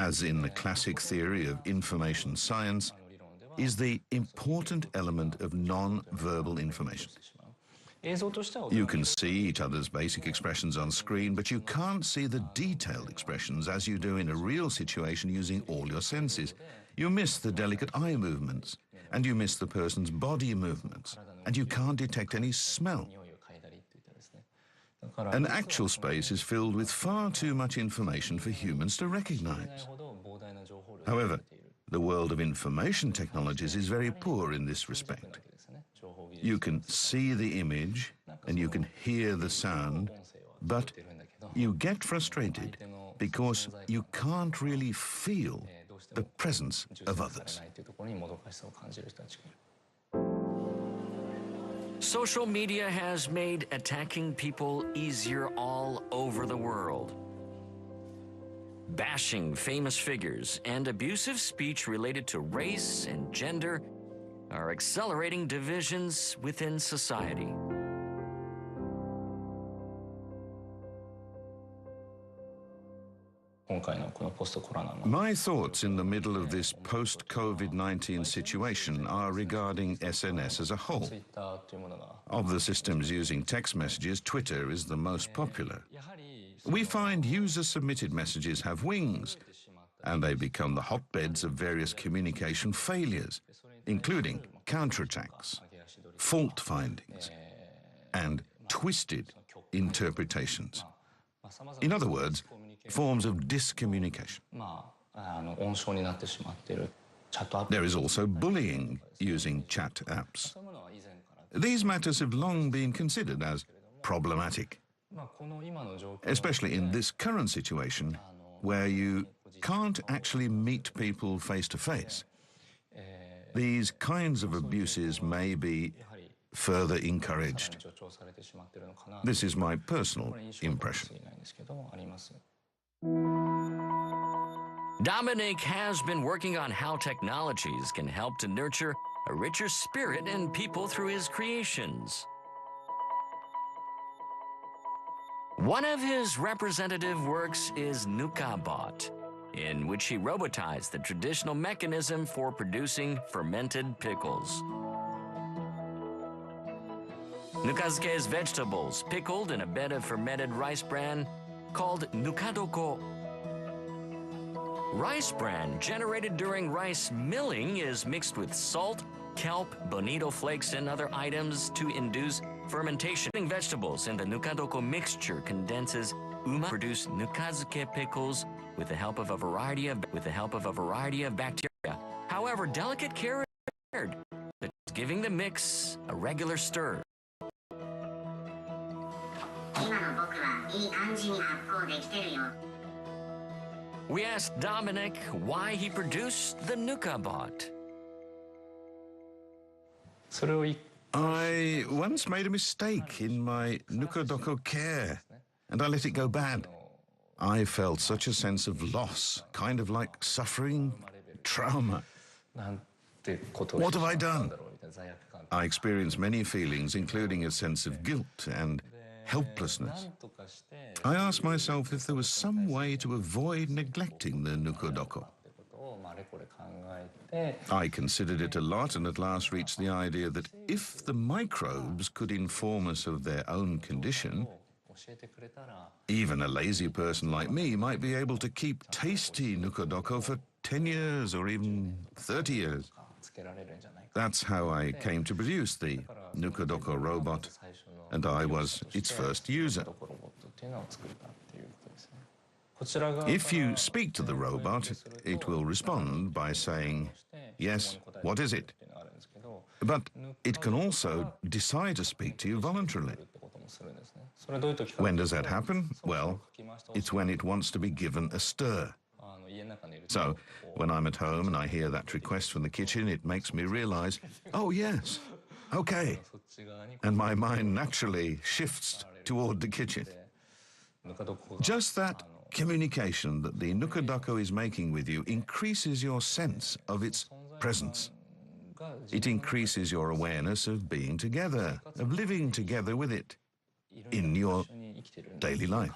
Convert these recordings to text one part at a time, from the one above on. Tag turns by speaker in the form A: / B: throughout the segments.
A: as in the classic theory of information science, is the important element of non-verbal information. You can see each other's basic expressions on screen, but you can't see the detailed expressions as you do in a real situation using all your senses. You miss the delicate eye movements, and you miss the person's body movements, and you can't detect any smell. An actual space is filled with far too much information for humans to recognize. However, the world of information technologies is very poor in this respect. You can see the image and you can hear the sound, but you get frustrated because you can't really feel the presence of others.
B: Social media has made attacking people easier all over the world. Bashing famous figures and abusive speech related to race and gender are accelerating divisions within society.
A: My thoughts in the middle of this post-COVID-19 situation are regarding SNS as a whole. Of the systems using text messages, Twitter is the most popular. We find user-submitted messages have wings, and they become the hotbeds of various communication failures, including counterattacks, fault findings, and twisted interpretations. In other words, forms of discommunication. There is also bullying using chat apps. These matters have long been considered as problematic, especially in this current situation where you can't actually meet people face to face. These kinds of abuses may be further encouraged. This is my personal impression.
B: Dominic has been working on how technologies can help to nurture a richer spirit in people through his creations. One of his representative works is NukaBot, in which he robotized the traditional mechanism for producing fermented pickles. Nukazuke is vegetables pickled in a bed of fermented rice bran called nukadoko. Rice bran generated during rice milling is mixed with salt, kelp, bonito flakes, and other items to induce fermentation. Vegetables in the nukadoko mixture condenses uma, produce nukazuke pickles with the help of a variety of bacteria. However, delicate care is required, giving the mix a regular stir. We asked Dominic why he produced the NukaBot.
A: I once made a mistake in my nukadoko care, and I let it go bad. I felt such a sense of loss, kind of like suffering trauma. What have I done? I experienced many feelings, including a sense of guilt and helplessness. I asked myself if there was some way to avoid neglecting the nukadoko. I considered it a lot and at last reached the idea that if the microbes could inform us of their own condition, even a lazy person like me might be able to keep tasty nukadoko for 10 years or even 30 years. That's how I came to produce the nukadoko robot, and I was its first user. If you speak to the robot, it will respond by saying, "Yes, what is it?" But it can also decide to speak to you voluntarily. When does that happen? Well, it's when it wants to be given a stir. So, when I'm at home and I hear that request from the kitchen, it makes me realize, oh yes, okay. And my mind naturally shifts toward the kitchen. Just that communication that the nukadoko is making with you increases your sense of its presence. It increases your awareness of being together, of living together with it in your daily life.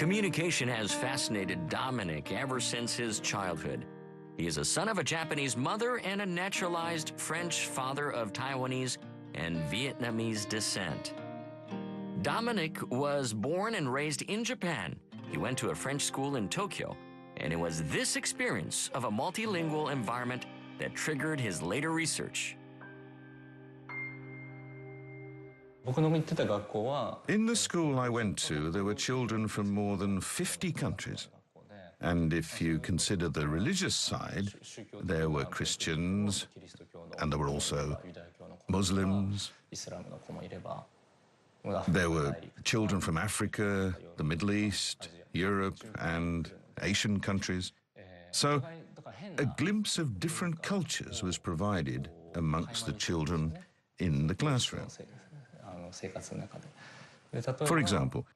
B: Communication has fascinated Dominic ever since his childhood. He is a son of a Japanese mother and a naturalized French father of Taiwanese and Vietnamese descent. Dominic was born and raised in Japan. He went to a French school in Tokyo, and it was this experience of a multilingual environment that triggered his later research.
A: In the school I went to, there were children from more than 50 countries. And if you consider the religious side, there were Christians, and there were also Muslims. There were children from Africa, the Middle East, Europe, and Asian countries. So a glimpse of different cultures was provided amongst the children in the classroom. For example,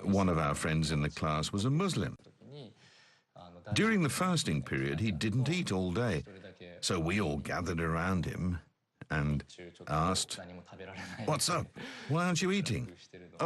A: one of our friends in the class was a Muslim. During the fasting period, he didn't eat all day, so we all gathered around him and asked, "What's up? Why aren't you eating?" "Oh,